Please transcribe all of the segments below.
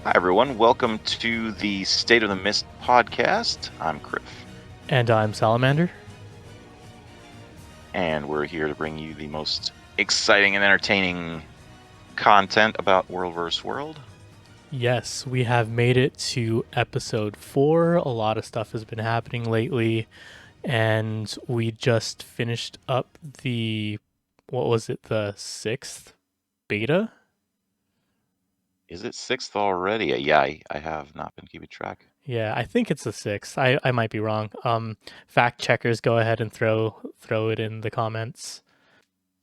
Hi, everyone. Welcome to the State of the Mist podcast. I'm Griff, And I'm Salamander. and we're here to bring you the most exciting and entertaining content about World vs. World. Yes, we have made it to episode 4. A lot of stuff has been happening lately, and we just finished up what was it, the 6th beta? Is it 6th already? Yeah, I have not been keeping track. Yeah, I think it's the 6th. I might be wrong. Fact checkers, go ahead and throw it in the comments.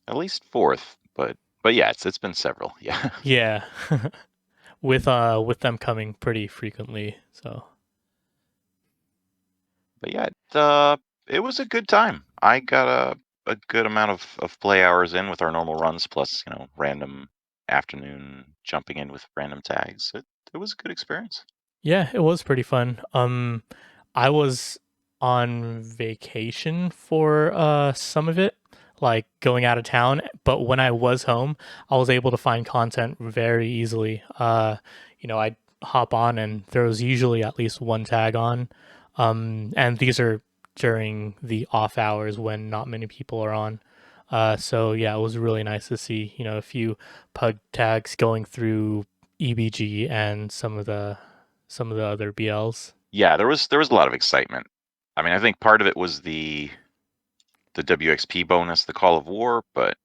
At least 4th, but yeah, it's been several. Yeah, Yeah, with them coming pretty frequently. So but yeah, it was a good time. I got a good amount of play hours in with our normal runs, plus random afternoon jumping in with random tags. It was a good experience. yeah, it was pretty fun. I was on vacation for some of it, like going out of town, but when I was home, I was able to find content very easily. I'd hop on and there was usually at least one tag on. And these are during the off hours when not many people are on. So yeah, it was really nice to see, a few pug tags going through EBG and some of the other BLs. Yeah, there was a lot of excitement. I mean, I think part of it was the WXP bonus, the Call of War, but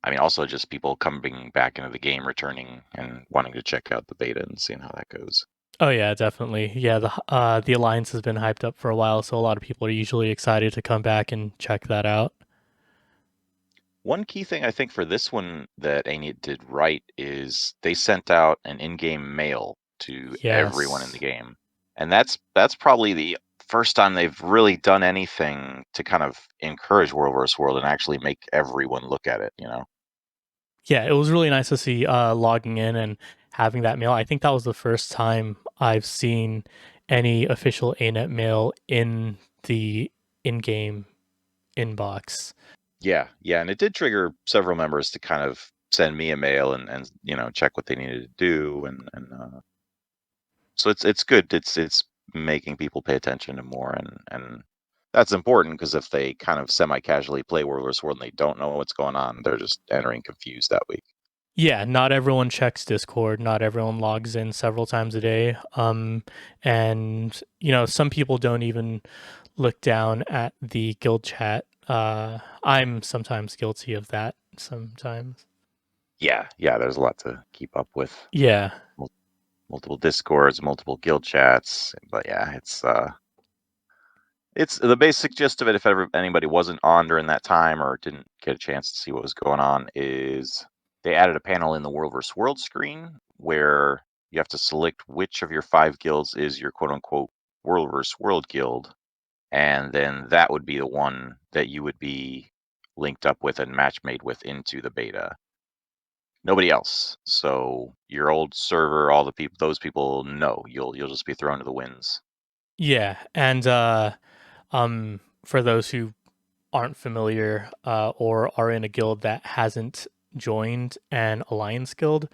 I mean also just people coming back into the game, returning and wanting to check out the beta and seeing how that goes. Oh yeah, definitely. Yeah, the alliance has been hyped up for a while, so a lot of people are usually excited to come back and check that out. One key thing I think for this one that Ain't did right is they sent out an in-game mail to everyone in the Yes. game. And that's probably the first time they've really done anything to kind of encourage World vs. World and actually make everyone look at it. Yeah, it was really nice to see logging in and having that mail. I think that was the first time I've seen any official ANET mail in the in-game inbox. Yeah, and it did trigger several members to kind of send me a mail and check what they needed to do, and so it's good. It's making people pay attention to more, and that's important because if they kind of semi-casually play World vs. World and they don't know what's going on, they're just entering confused that week. Yeah, not everyone checks Discord. Not everyone logs in several times a day. And some people don't even look down at the guild chat. I'm sometimes guilty of that. Sometimes. Yeah, there's a lot to keep up with. Yeah. Mul- Multiple discords, multiple guild chats, but yeah, it's the basic gist of it. If ever anybody wasn't on during that time or didn't get a chance to see what was going on, is they added a panel in the World vs. World screen where you have to select which of your 5 guilds is your quote unquote World vs. World guild, and then that would be the one that you would be linked up with and match made with into the beta. Nobody else. So your old server, all the people, those people, no, you'll just be thrown to the winds. Yeah. And for those who aren't familiar or are in a guild that hasn't joined an alliance guild,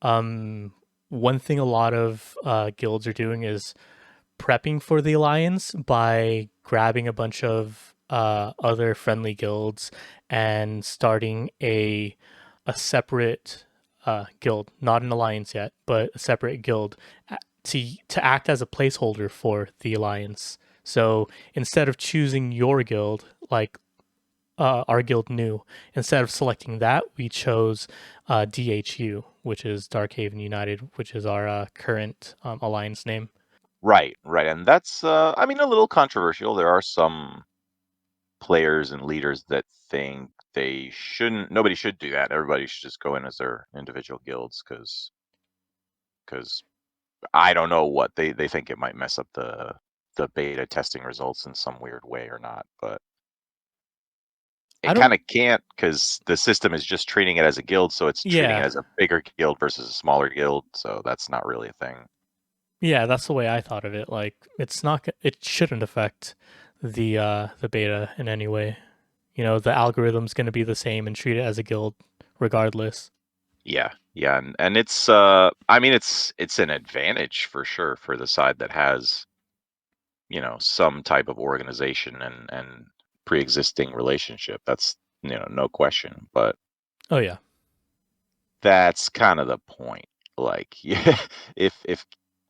um, one thing a lot of guilds are doing is prepping for the alliance by grabbing a bunch of other friendly guilds and starting a separate guild, not an alliance yet, but a separate guild to act as a placeholder for the alliance. So instead of choosing your guild, like our guild knew, instead of selecting that, we chose DHU, which is Darkhaven United, which is our current alliance name. Right, and that's I mean a little controversial. There are some players and leaders that think they shouldn't. Nobody should do that. Everybody should just go in as their individual guilds because I don't know what they think it might mess up the beta testing results in some weird way or not, but I it don't. kind of can't because the system is just treating it as a guild, so it's treating it Yeah, as a bigger guild versus a smaller guild, so that's not really a thing. yeah, that's the way I thought of it. Like, it's not. It shouldn't affect the beta in any way. The algorithm's going to be the same and treat it as a guild regardless. Yeah, yeah, and it's I mean it's an advantage for sure for the side that has, some type of organization and pre-existing relationship. That's, no question, but Oh yeah. that's kind of the point. Like, yeah, if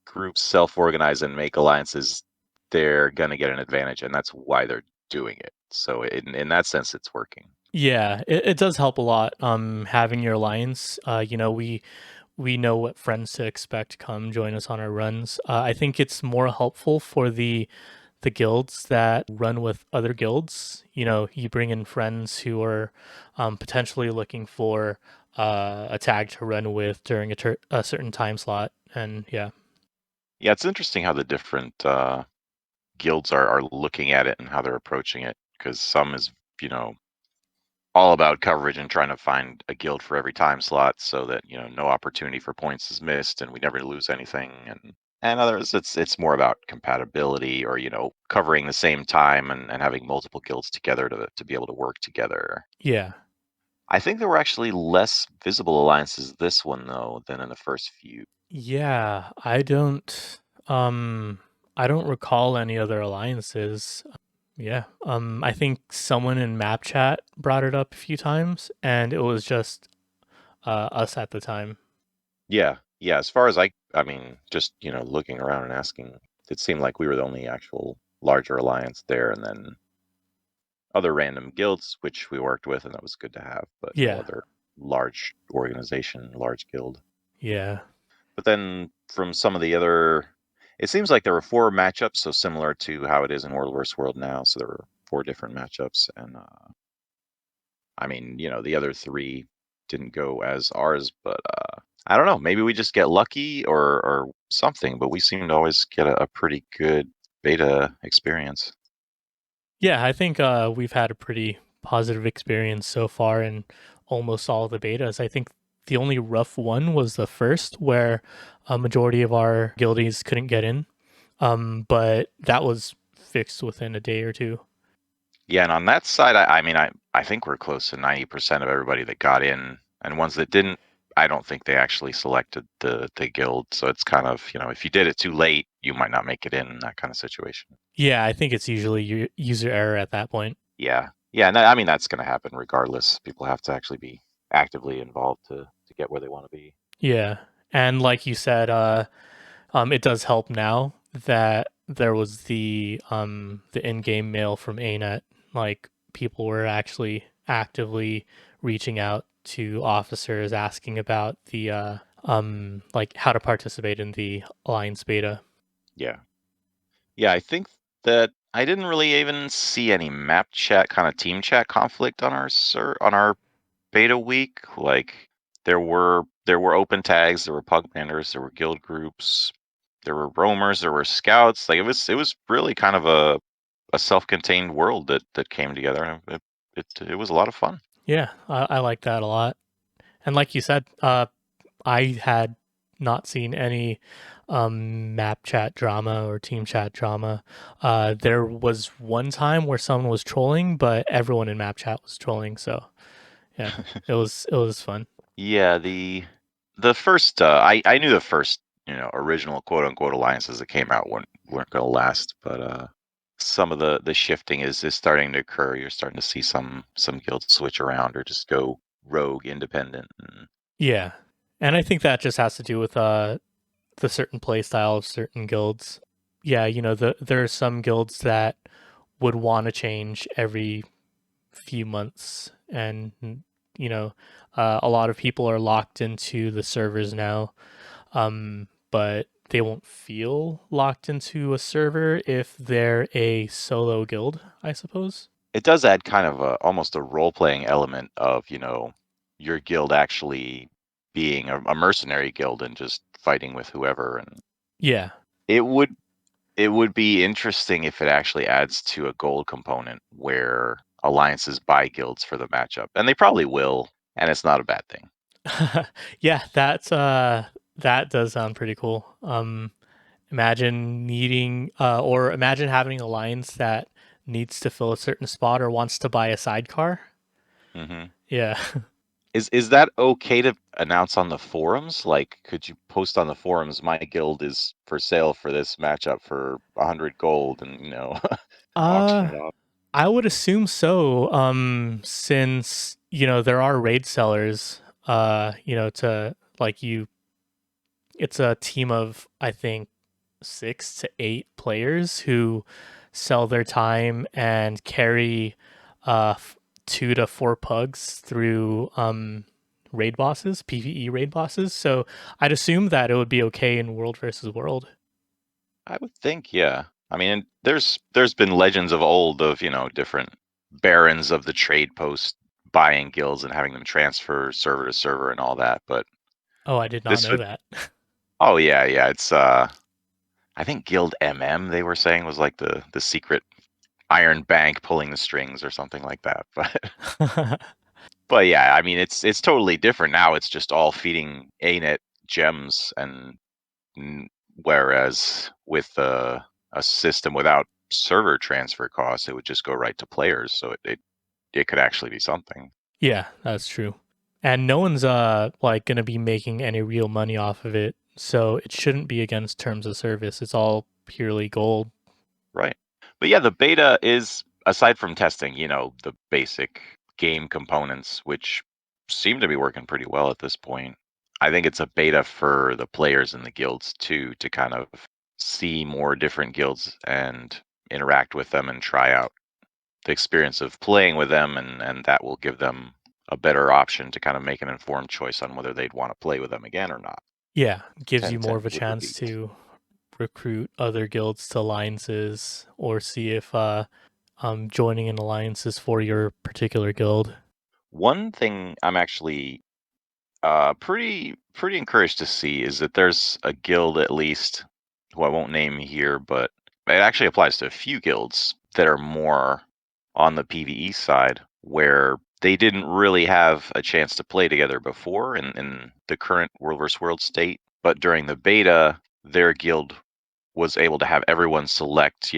groups self-organize and make alliances, they're gonna get an advantage, and that's why they're doing it. So in that sense, it's working. Yeah, it does help a lot. Having your alliance, we know what friends to expect come join us on our runs. I think it's more helpful for the guilds that run with other guilds. You know, you bring in friends who are potentially looking for a tag to run with during a certain time slot, and yeah, Yeah, it's interesting how the different guilds are looking at it and how they're approaching it. Because some is, you know, all about coverage and trying to find a guild for every time slot so that, no opportunity for points is missed and we never lose anything. And others, it's more about compatibility or, covering the same time and having multiple guilds together to be able to work together. yeah, I think there were actually less visible alliances this one though than in the first few. yeah. I don't recall any other alliances. Yeah. I think someone in map chat brought it up a few times, and it was just us at the time. Yeah, yeah. As far as I mean, just looking around and asking, it seemed like we were the only actual larger alliance there, and then other random guilds which we worked with, and that was good to have, but no Yeah. other large organization, large guild. Yeah. But then from some of the other, it seems like there were four matchups, so similar to how it is in World vs. World now. So there were four different matchups, and I mean, the other three didn't go as ours, but I don't know. Maybe we just get lucky or something. But we seem to always get a pretty good beta experience. Yeah, I think we've had a pretty positive experience so far in almost all the betas. I think the only rough one was the first, where a majority of our guildies couldn't get in. But that was fixed within a day or two. Yeah, and on that side, I mean, I think we're close to 90% of everybody that got in, and ones that didn't, I don't think they actually selected the guild. So it's kind of, if you did it too late, you might not make it in that kind of situation. Yeah, I think it's usually user error at that point. Yeah, yeah, and I mean that's going to happen regardless. People have to actually be actively involved to get where they want to be. Yeah, and like you said, it does help now that there was the in-game mail from ANET. Like people were actually actively reaching out to officers asking about the like how to participate in the Alliance beta. Yeah, yeah, I think that I didn't really even see any map chat kind of team chat conflict on our beta week. Like there were open tags, there were pug banners, there were guild groups, there were roamers, there were scouts. Like it was really kind of a self-contained world that came together, and it was a lot of fun. Yeah, I like that a lot. And like you said, I had not seen any map chat drama or team chat drama. There was one time where someone was trolling, but everyone in map chat was trolling. So yeah, it was fun. Yeah, the first I knew the first, original quote unquote alliances that came out weren't going to last, but some of the shifting is starting to occur. You're starting to see some guilds switch around or just go rogue independent. And Yeah, and I think that just has to do with the certain play style of certain guilds. Yeah, there are some guilds that would want to change every few months, and a lot of people are locked into the servers now. But they won't feel locked into a server if they're a solo guild, I suppose. it does add kind of almost a role-playing element of, your guild actually being a mercenary guild and just fighting with whoever. And Yeah. it would it would be interesting if it actually adds to a gold component where alliances buy guilds for the matchup, and they probably will, and it's not a bad thing. Yeah, that does sound pretty cool. Imagine needing or imagine having an alliance that needs to fill a certain spot or wants to buy a sidecar. Hmm. Yeah. Is that okay to announce on the forums? Like, could you post on the forums, my guild is for sale for this matchup for 100 gold, and auction Uh, it off? I would assume so. Since there are raid sellers. To like you, it's a team of I think 6 to 8 players who sell their time and carry 2 to 4 pugs through raid bosses, PvE raid bosses. So I'd assume that it would be okay in World versus World. I would think, yeah. I mean, and there's been legends of old of, different barons of the trade post buying guilds and having them transfer server to server and all that, but Oh, I did not this know would that. oh yeah, yeah, it's I think Guild MM they were saying was like the secret Iron Bank pulling the strings or something like that. But yeah, I mean it's totally different now. It's just all feeding ANET gems and whereas with a system without server transfer costs, it would just go right to players. So it could actually be something. Yeah, that's true. And no one's like gonna be making any real money off of it, so it shouldn't be against terms of service. It's all purely gold. Right. But yeah, the beta is, aside from testing, the basic game components, which seem to be working pretty well at this point. I think it's a beta for the players in the guilds too, to kind of see more different guilds and interact with them and try out the experience of playing with them, and that will give them a better option to kind of make an informed choice on whether they'd want to play with them again or not. Yeah, gives you 10 more 10 of a would chance repeat. to recruit other guilds to alliances or see if joining in alliances for your particular guild. One thing I'm actually pretty encouraged to see is that there's a guild at least who I won't name here, but it actually applies to a few guilds that are more on the PvE side where they didn't really have a chance to play together before in the current World vs. World state. But during the beta, their guild was able to have everyone select,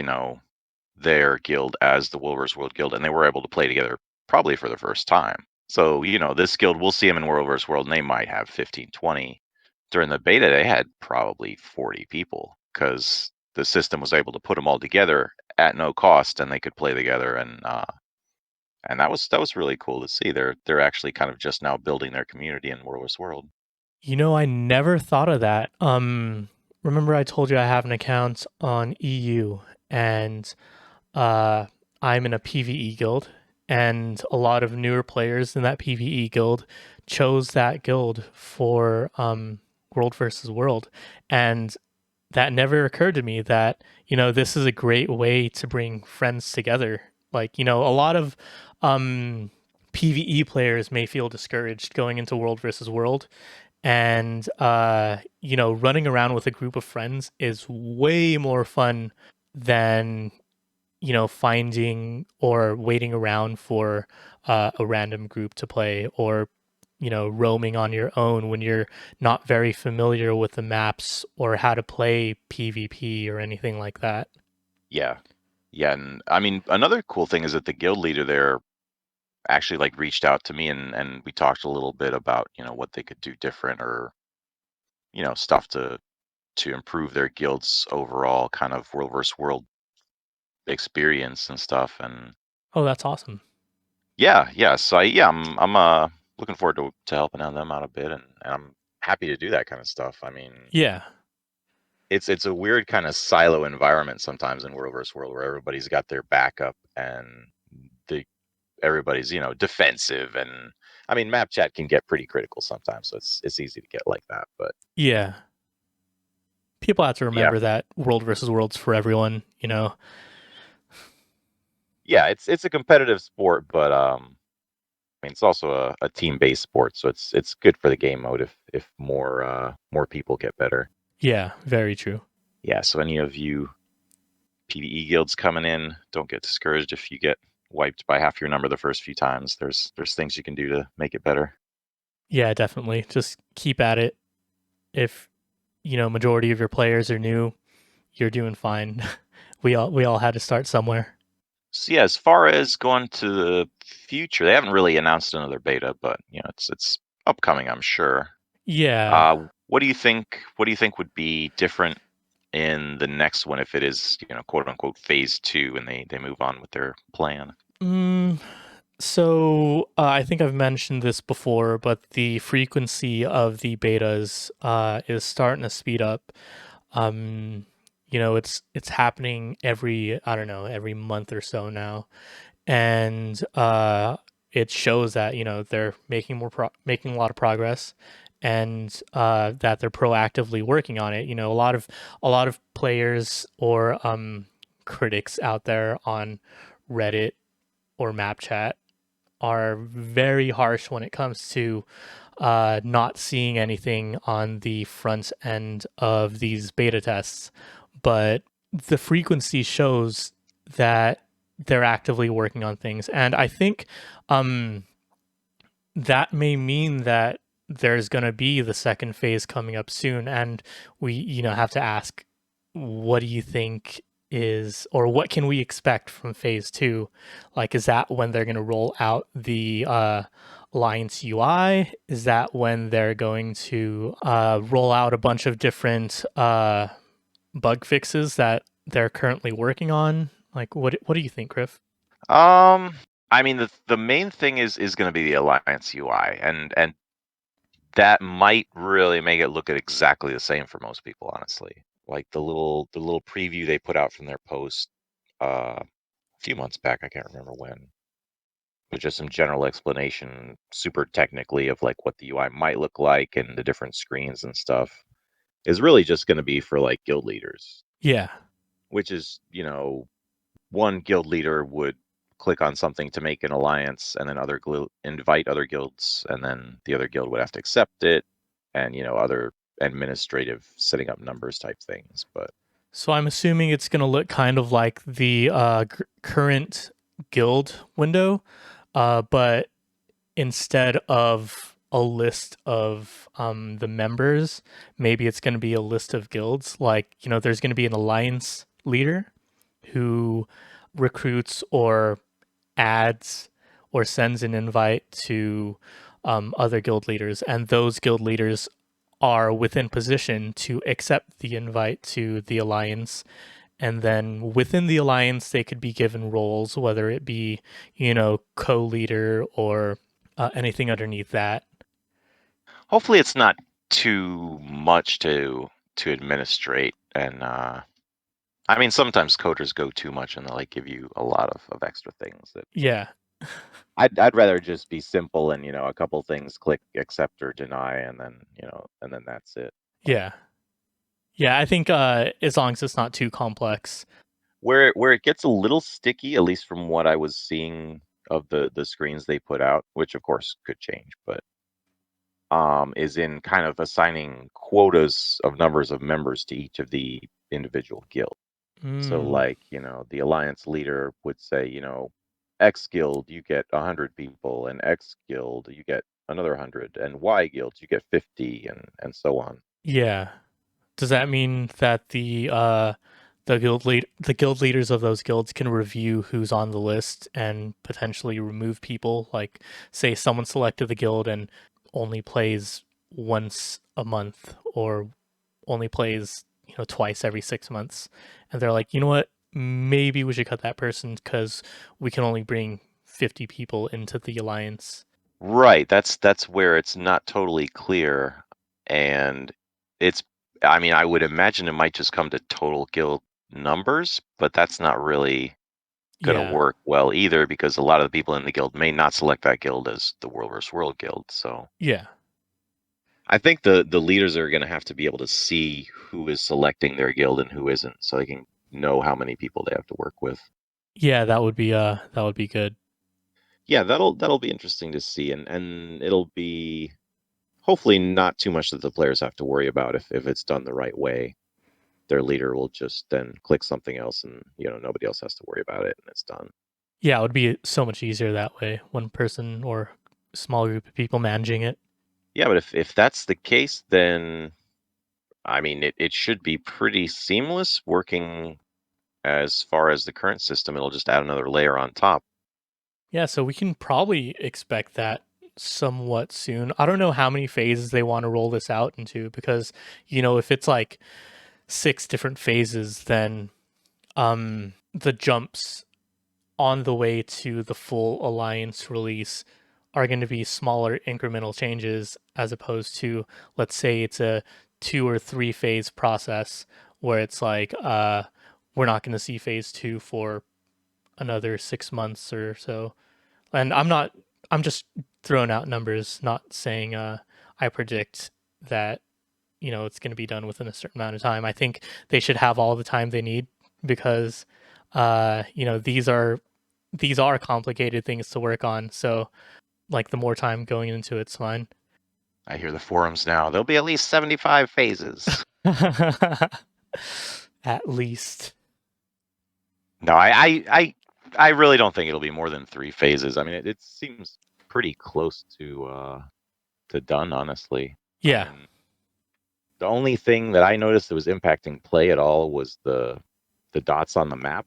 their guild as the World vs. World guild, and they were able to play together probably for the first time. So, this guild, we'll see them in World vs. World, and they might have 15, 20. During the beta, they had probably 40 people because the system was able to put them all together at no cost, and they could play together. And that was really cool to see. They're actually kind of just now building their community in World vs. World. I never thought of that. Remember I told you I have an account on EU and uh, I'm in a PvE guild, and a lot of newer players in that PvE guild chose that guild for World versus World, and that never occurred to me that this is a great way to bring friends together. Like a lot of um, PvE players may feel discouraged going into World versus World, and running around with a group of friends is way more fun than finding or waiting around for a random group to play, or roaming on your own when you're not very familiar with the maps or how to play PvP or anything like that. Yeah. Yeah, and I mean, another cool thing is that the guild leader there actually like reached out to me, and we talked a little bit about what they could do different, or stuff to improve their guild's overall kind of world versus world experience and stuff. And Oh, that's awesome. yeah, so I'm looking forward to helping out them out a bit, and I'm happy to do that kind of stuff. I mean, Yeah. it's a weird kind of silo environment sometimes in world versus world where everybody's got their backup, and the everybody's defensive. And I mean, map chat can get pretty critical sometimes, so it's easy to get like that. But Yeah. People have to yeah, remember that World versus World's for everyone. yeah, it's a competitive sport, but I mean, it's also a team-based sport, so it's good for the game mode if more people get better. Yeah, very true. Yeah, so any of you PvE guilds coming in, don't get discouraged if you get wiped by half your number the first few times. There's things you can do to make it better. Yeah, definitely. Just keep at it. If, majority of your players are new, you're doing fine. We all had to start somewhere. So yeah, as far as going to the future, they haven't really announced another beta, but it's upcoming, I'm sure. Yeah. What do you think? What do you think would be different in the next one if it is, quote unquote, phase two, and they move on with their plan? Mm, so I think I've mentioned this before, but the frequency of the betas is starting to speed up. Um, it's happening every, I don't know, every month or so now, and it shows that they're making making a lot of progress, and that they're proactively working on it. A lot of players or critics out there on Reddit or map chat are very harsh when it comes to not seeing anything on the front end of these beta tests, but the frequency shows that they're actively working on things, and I think um, that may mean that there's going to be the second phase coming up soon, and we have to ask, what do you think is, or what can we expect from phase two? Like, is that when they're going to roll out the Alliance UI? Is that when they're going to roll out a bunch of different bug fixes that they're currently working on? Like, what do you think, Griff? Um, I mean, the main thing is going to be the Alliance UI, and that might really make it look at exactly the same for most people, honestly. Like the little preview they put out from their post a few months back, I can't remember when, with just some general explanation, super technically, of like what the UI might look like and the different screens and stuff, is really just going to be for like guild leaders, Yeah. which is, one guild leader would click on something to make an alliance, and then invite other guilds, and then the other guild would have to accept it, and other administrative setting up numbers type things. But So I'm assuming it's going to look kind of like the current guild window, but instead of a list of the members, maybe it's going to be a list of guilds. Like, there's going to be an alliance leader who recruits or adds or sends an invite to other guild leaders, and those guild leaders are within position to accept the invite to the alliance. And then within the alliance, they could be given roles, whether it be, co-leader or anything underneath that. hopefully it's not too much to administrate. And I mean, sometimes coders go too much, and they like give you a lot of extra things that Yeah, I'd rather just be simple, and a couple things, click accept or deny, and then that's it. But yeah, yeah. I think as long as it's not too complex. where it gets a little sticky, at least from what I was seeing of the screens they put out, which of course could change, but is in kind of assigning quotas of numbers of members to each of the individual guilds. So Mm, like, the alliance leader would say, X guild you get 100 people, and X guild you get another 100, and Y guild you get 50, and so on. yeah. Does that mean that the guild leaders of those guilds can review who's on the list and potentially remove people? Like, say someone selected the guild and only plays once a month, or only plays twice every 6 months, and they're like, you know what, maybe we should cut that person because we can only bring 50 people into the alliance. Right, that's where it's not totally clear, and it's I mean, I would imagine it might just come to total guild numbers, but that's not really gonna Yeah, work well either, because a lot of the people in the guild may not select that guild as the World vs. World guild. So yeah, I think the leaders are gonna have to be able to see who is selecting their guild and who isn't, so they can know how many people they have to work with. yeah. That would be good. Yeah, that'll be interesting to see, and it'll be hopefully not too much that the players have to worry about if it's done the right way. Their leader will just then click something else, and nobody else has to worry about it, and it's done. Yeah, it would be so much easier that way, one person or small group of people managing it. Yeah, but if that's the case, then I mean it should be pretty seamless working As far as the current system, it'll just add another layer on top. Yeah, so we can probably expect that somewhat soon. I don't know how many phases they want to roll this out into because, if it's like six different phases, then the jumps on the way to the full Alliance release are going to be smaller incremental changes as opposed to, let's say it's a 2 or 3 phase process where it's like we're not going to see phase 2 for another 6 months or so. And I'm just throwing out numbers, not saying I predict that it's going to be done within a certain amount of time. I think they should have all the time they need because these are complicated things to work on. So like the more time going into it's fine. I hear the forums now. There'll be at least 75 phases. At least. No, I really don't think it'll be more than 3 phases. I mean, it seems pretty close to done, honestly. I Yeah. mean, the only thing that I noticed that was impacting play at all was the dots on the map.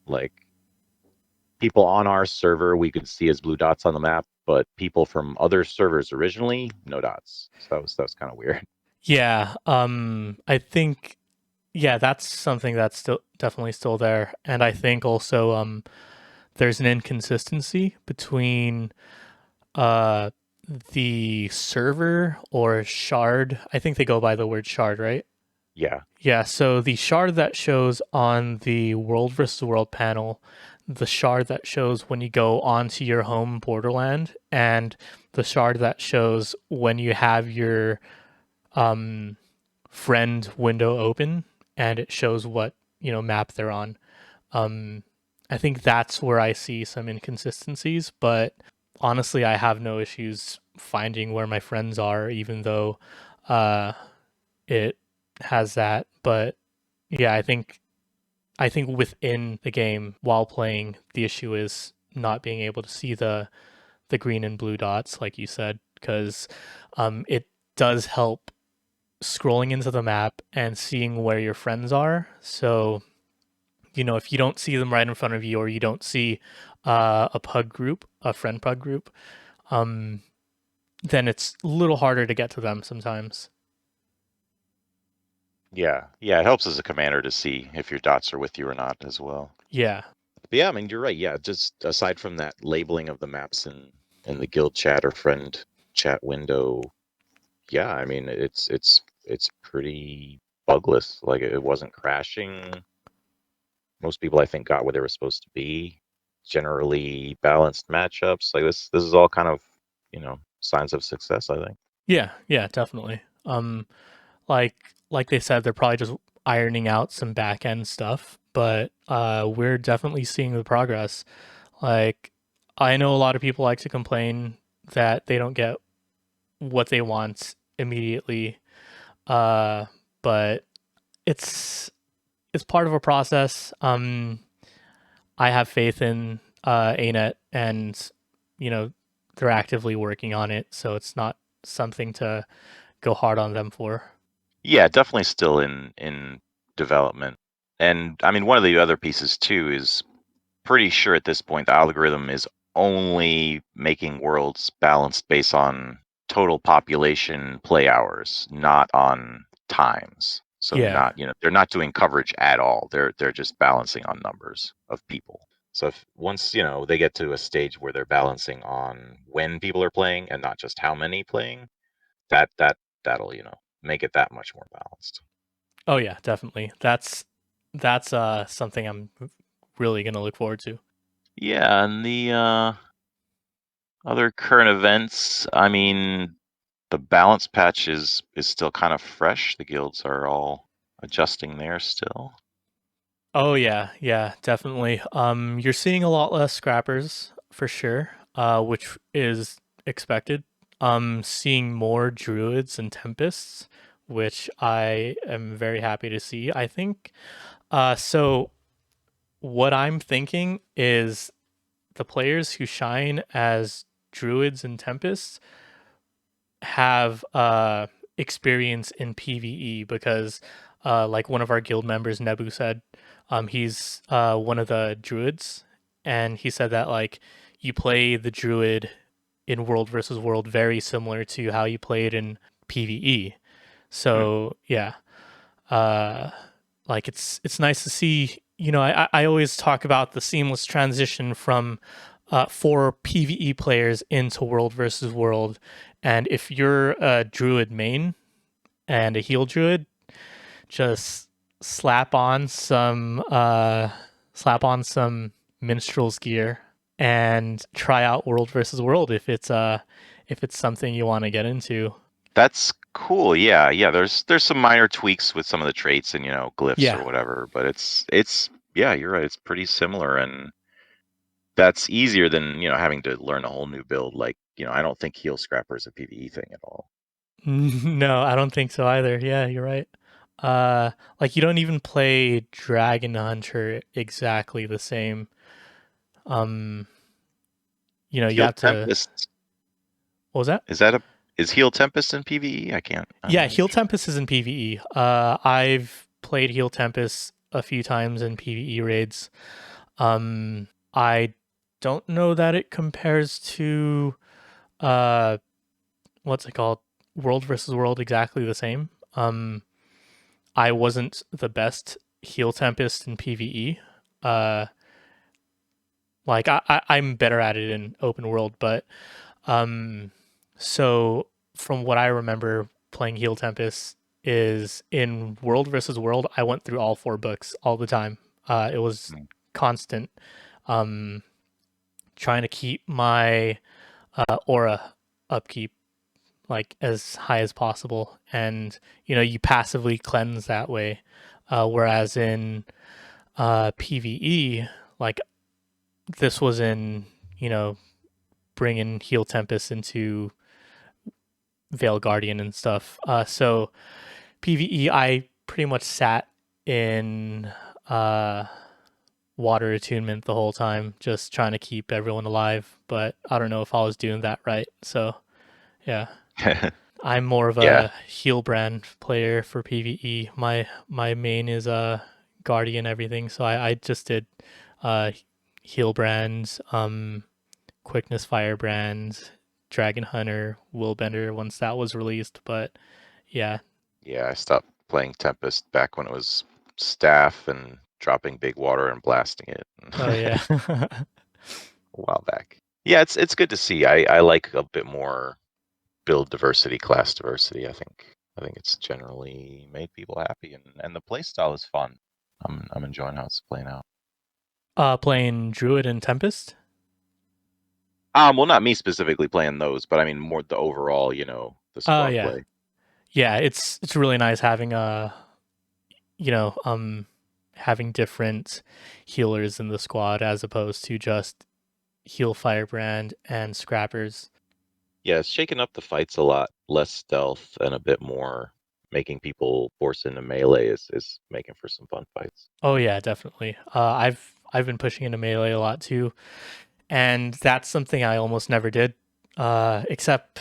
Like people on our server, we could see as blue dots on the map, but people from other servers originally, no dots. So that was kind of weird. Yeah. I think that's something that's still definitely still there. And I think also there's an inconsistency between uh the server or shard. I think they go by the word shard, right? Yeah, Yeah, so the shard that shows on the world versus world panel, the shard that shows when you go onto your home borderland, and the shard that shows when you have your um, friend window open and it shows what map they're on. Um, I think that's where I see some inconsistencies, but honestly, I have no issues finding where my friends are, even though uh, it has that. But yeah, I think within the game while playing, the issue is not being able to see the green and blue dots, like you said, because it does help scrolling into the map and seeing where your friends are. So if you don't see them right in front of you, or you don't see a pug group, a friend pug group, um, then it's a little harder to get to them sometimes. yeah. It helps as a commander to see if your dots are with you or not as well. Yeah. But yeah, I mean, you're right. Yeah, just aside from that labeling of the maps in the guild chat or friend chat window, yeah, I mean, it's pretty bugless. Like it wasn't crashing. Most people, I think, got where they were supposed to be. Generally balanced matchups. Like this is all kind of, signs of success, I think. Yeah, yeah, definitely. Like like they said, they're probably just ironing out some back end stuff, but we're definitely seeing the progress. Like I know a lot of people like to complain that they don't get what they want immediately, uh, but it's it's part of a process. I have faith in ANET, and you know they're actively working on it, so it's not something to go hard on them for. Yeah, definitely still in development. And I mean, one of the other pieces too is pretty sure at this point the algorithm is only making worlds balanced based on total population play hours, not on times. So Yeah. not, they're not doing coverage at all. They're just balancing on numbers of people. So if once, they get to a stage where they're balancing on when people are playing and not just how many playing, that'll, make it that much more balanced. Oh yeah, definitely. That's something I'm really gonna look forward to. Yeah, and the other current events, I mean, the balance patch is still kind of fresh. The guilds are all adjusting there still. Oh yeah, yeah, definitely. You're seeing a lot less scrappers for sure, which is expected. Seeing more druids and tempests, which I am very happy to see. I think. So what I'm thinking is the players who shine as druids and tempests have experience in PvE because like one of our guild members Nebu said, He's one of the druids, and he said that like you play the druid in World versus World very similar to how you played in PvE. Hmm. So yeah, uh, like it's nice to see. You know, I always talk about the seamless transition from for PvE players into World versus World, and if you're a druid main and a heal druid, just slap on some slap on some minstrel's gear and try out World versus World if it's something you want to get into. That's cool. Yeah, yeah. There's some minor tweaks with some of the traits and glyphs Yeah. or whatever, but it's yeah, you're right. It's pretty similar, and that's easier than having to learn a whole new build. Like I don't think heal scrapper is a PvE thing at all. No, I don't think so either. Yeah, you're right. Like you don't even play Dragon Hunter exactly the same. Um, you know, you Heal have to. Tempest What was that? is that a is Heal Tempest in PvE? I can't. I'm Yeah, not even Heal sure. Tempest is in PvE. I've played Heal Tempest a few times in PvE raids. I don't know that it compares to uh, what's it called? World versus World exactly the same. I wasn't the best Heal Tempest in PvE. Uh, like I'm better at it in open world, but um, so from what I remember playing Heal Tempest is in World versus World, I went through all four books all the time. It was Mm. constant, um, trying to keep my aura upkeep like as high as possible, and you know you passively cleanse that way. Whereas in PVE, like this was in you know bringing Heal Tempest into Veil Guardian and stuff. So PVE, I pretty much sat in uh, water attunement the whole time, just trying to keep everyone alive. But I don't know if I was doing that right. So yeah, I'm more of Yeah, a heal brand player for PVE. My main is Guardian everything, so I just did uh, heal brands, quickness firebrand, Dragon Hunter, Willbender once that was released. But yeah, yeah. I stopped playing Tempest back when it was staff and dropping big water and blasting it oh yeah, a while back. Yeah, it's good to see. I like a bit more build diversity, class diversity. I think it's generally made people happy, and the play style is fun. I'm enjoying how it's playing out. playing Druid and Tempest. Well, not me specifically playing those, but I mean more the overall, the Oh squad yeah, play. yeah. It's really nice having you know having different healers in the squad as opposed to just heal firebrand and scrappers. Yeah, it's shaking up the fights a lot, less stealth and a bit more making people force into melee is making for some fun fights. Oh yeah, definitely. I've been pushing into melee a lot too, and that's something I almost never did. Except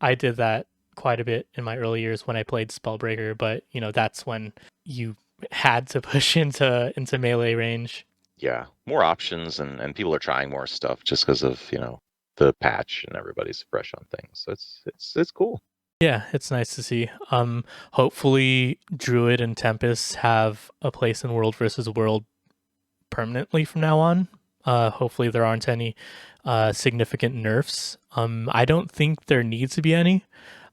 I did that quite a bit in my early years when I played Spellbreaker, but you know that's when you had to push into melee range. Yeah, more options and people are trying more stuff just because of, the patch and everybody's fresh on things. So it's cool. Yeah, it's nice to see. Hopefully Druid and Tempest have a place in World versus World permanently from now on. Hopefully there aren't any significant nerfs. I don't think there needs to be any.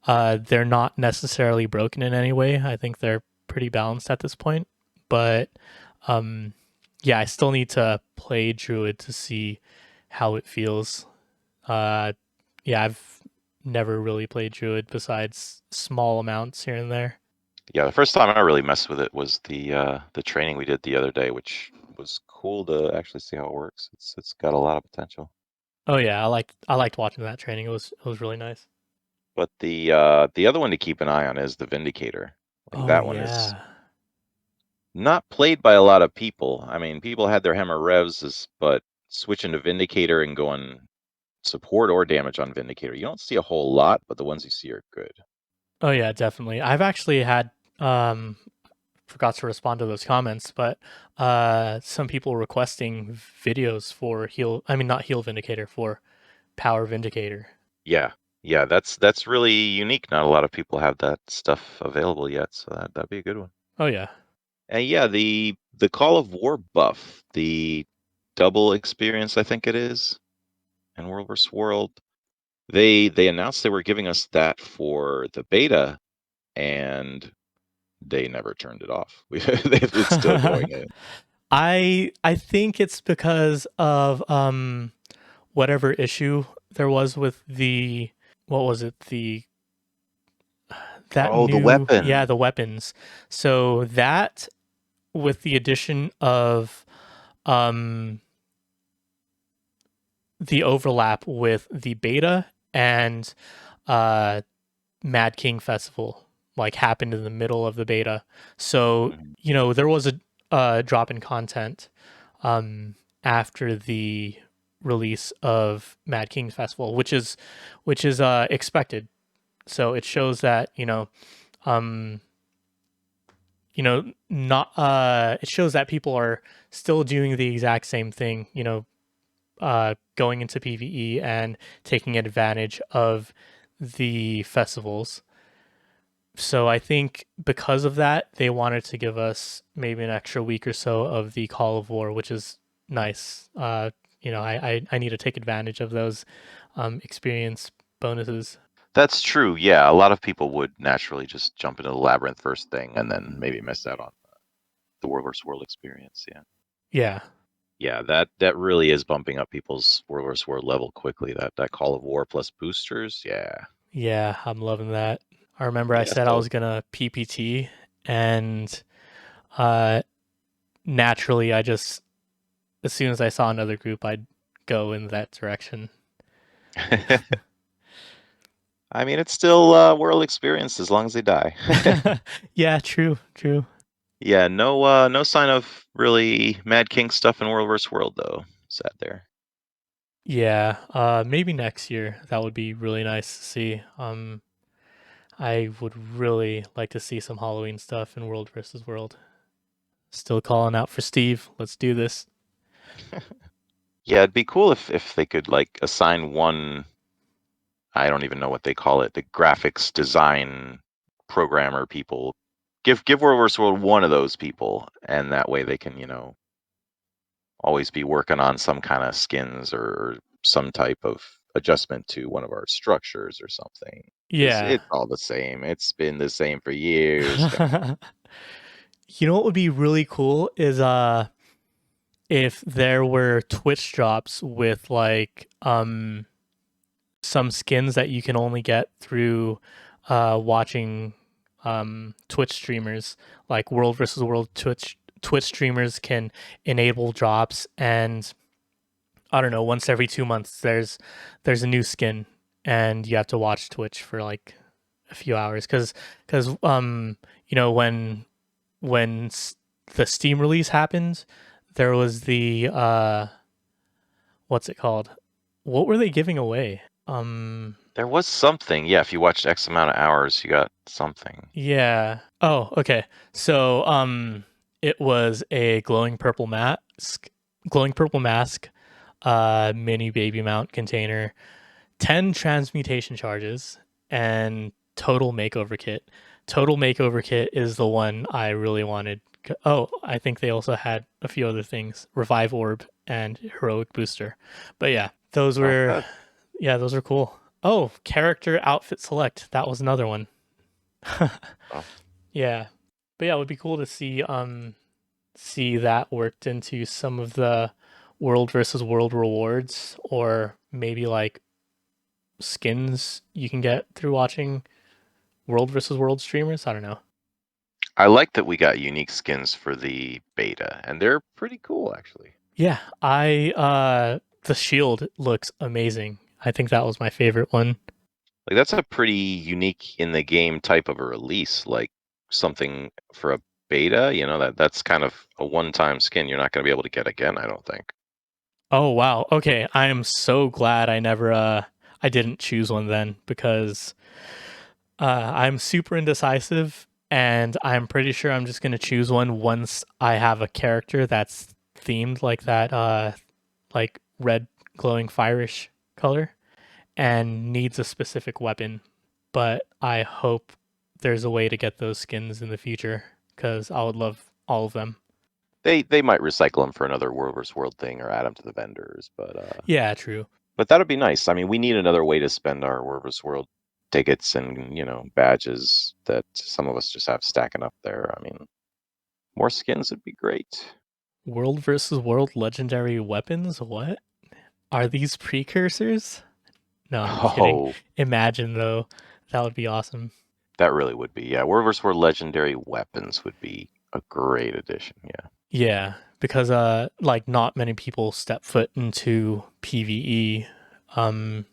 They're not necessarily broken in any way. I think they're pretty balanced at this point. But um, yeah, I still need to play Druid to see how it feels. Uh, yeah, I've never really played Druid besides small amounts here and there. Yeah, the first time I really messed with it was the training we did the other day, which was cool to actually see how it works. It's got a lot of potential. Oh yeah, I liked watching that training. It was really nice. But the other one to keep an eye on is the Vindicator. Like Oh that one is yeah. not played by a lot of people. I mean, people had their Hammer Revs, but switching to Vindicator and going support or damage on Vindicator, you don't see a whole lot, but the ones you see are good. Oh yeah, definitely. I've actually had um forgot to respond to those comments, but some people requesting videos for heal. I mean, not heal Vindicator, for power Vindicator. Yeah, yeah, that's really unique. Not a lot of people have that stuff available yet, so that'd be a good one. Oh yeah. And yeah, the Call of War buff, the double experience, I think it is, in World vs. World. They announced they were giving us that for the beta, and they never turned it off. It's still going in. I think it's because of whatever issue there was with the, what was it, that Oh, the new, yeah, weapon. the weapons. So that, with the addition of um the overlap with the beta and uh Mad King Festival, like, happened in the middle of the beta. So, Mhm. there was a drop in content after the release of Mad King Festival, which is expected. So it shows that, um not it shows that people are still doing the exact same thing, going into PvE and taking advantage of the festivals. So I think because of that, they wanted to give us maybe an extra week or so of the Call of War, which is nice. I need to take advantage of those experience bonuses. That's true. Yeah, a lot of people would naturally just jump into the labyrinth first thing and then maybe miss out on the World vs. World experience. Yeah. Yeah, Yeah, that really is bumping up people's World vs. World level quickly. That Call of War plus boosters. Yeah. yeah, I'm loving that. I remember I Yeah, said I so was gonna PPT, and uh, naturally, I just, as soon as I saw another group, I'd go in that direction. I mean, it's still world experience as long as they die. Yeah, true, true. Yeah, no sign of really Mad King stuff in World vs. World though. Sad there. Yeah, maybe next year. That would be really nice to see. I would really like to see some Halloween stuff in World versus World. Still calling out for Steve. Let's do this. Yeah, it'd be cool if they could like assign one, I don't even know what they call it, the graphics design programmer people. Give World vs. World one of those people, and that way they can, always be working on some kind of skins or some type of adjustment to one of our structures or something. Because Yeah. it's all the same. It's been the same for years. Come on. You know what would be really cool is if there were Twitch drops with, like, some skins that you can only get through watching Twitch streamers, like World versus World. Twitch streamers can enable drops, and I don't know, once every 2 months there's a new skin, and you have to watch Twitch for like a few hours, because when the Steam release happened, there was the what's it called? What were they giving away? There was something. Yeah, if you watched X amount of hours, you got something. Yeah. Oh, okay. So, it was a glowing purple mask, mini baby mount container, 10 transmutation charges, and total makeover kit. Total makeover kit is the one I really wanted. Oh, I think they also had a few other things: revive orb and heroic booster. But yeah, Not bad. those were cool. Oh, character outfit select. That was another one. Oh, Yeah. But yeah, it would be cool to see that worked into some of the world versus world rewards, or maybe like skins you can get through watching world versus world streamers. I don't know. I like that we got unique skins for the beta, and they're pretty cool actually. Yeah, I the shield looks amazing. I think that was my favorite one. Like that's a pretty unique in the game type of a release, like something for a beta, that's kind of a one-time skin you're not going to be able to get again, I don't think. Oh wow. Okay, I am so glad I didn't choose one then, because I'm super indecisive and I'm pretty sure I'm just gonna choose one once I have a character that's themed like that, like red glowing firish color, and needs a specific weapon. But I hope there's a way to get those skins in the future because I would love all of them. They might recycle them for another World vs. World thing or add them to the vendors, Yeah, true. but that'd be nice. I mean, we need another way to spend our World vs. World tickets and badges that some of us just have stacking up there. I mean, more skins would be great. World versus World legendary weapons? What? Are these precursors? No, I'm kidding. Oh, Imagine though. That would be awesome. that really would be. Yeah, World vs. World legendary weapons would be a great addition. Yeah. Yeah, because like not many people step foot into PvE. Um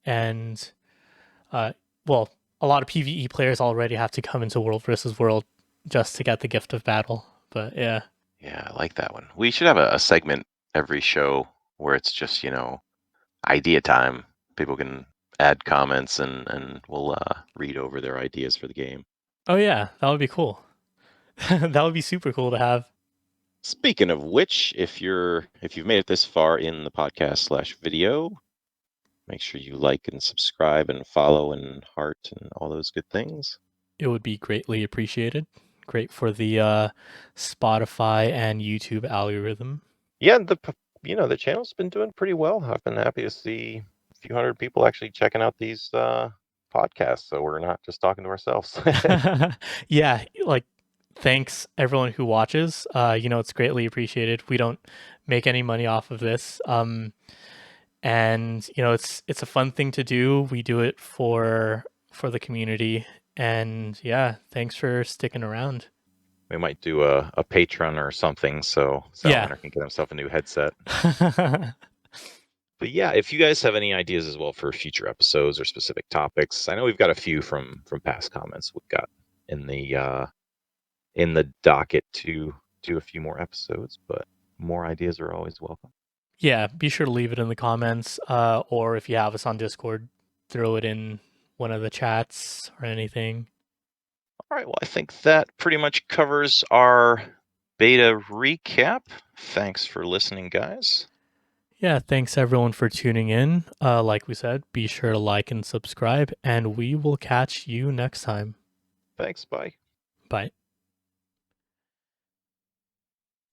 and uh well, a lot of PvE players already have to come into World versus World just to get the gift of battle. But yeah. Yeah, I like that one. We should have a segment every show where it's just, idea time. People can add comments and we'll read over their ideas for the game. Oh yeah, that would be cool. That would be super cool to have. Speaking of which, if you've made it this far in the podcast/video, make sure you like and subscribe and follow and heart and all those good things. It would be greatly appreciated. Great for the Spotify and YouTube algorithm. Yeah, the channel's been doing pretty well. I've been happy to see a few hundred people actually checking out these podcasts, so we're not just talking to ourselves. Yeah, like thanks everyone who watches. It's greatly appreciated. We don't make any money off of this. And it's a fun thing to do. We do it for the community. And yeah, thanks for sticking around. We might do a Patreon or something so Yeah. Salamander can get himself a new headset. But yeah, if you guys have any ideas as well for future episodes or specific topics, I know we've got a few from past comments we've got in the docket to do a few more episodes, but more ideas are always welcome. Yeah, be sure to leave it in the comments, or if you have us on Discord, throw it in one of the chats or anything. All right, well, I think that pretty much covers our beta recap. Thanks for listening, guys. Yeah, thanks everyone for tuning in. Like we said, be sure to like and subscribe, and we will catch you next time. Thanks, bye. Bye.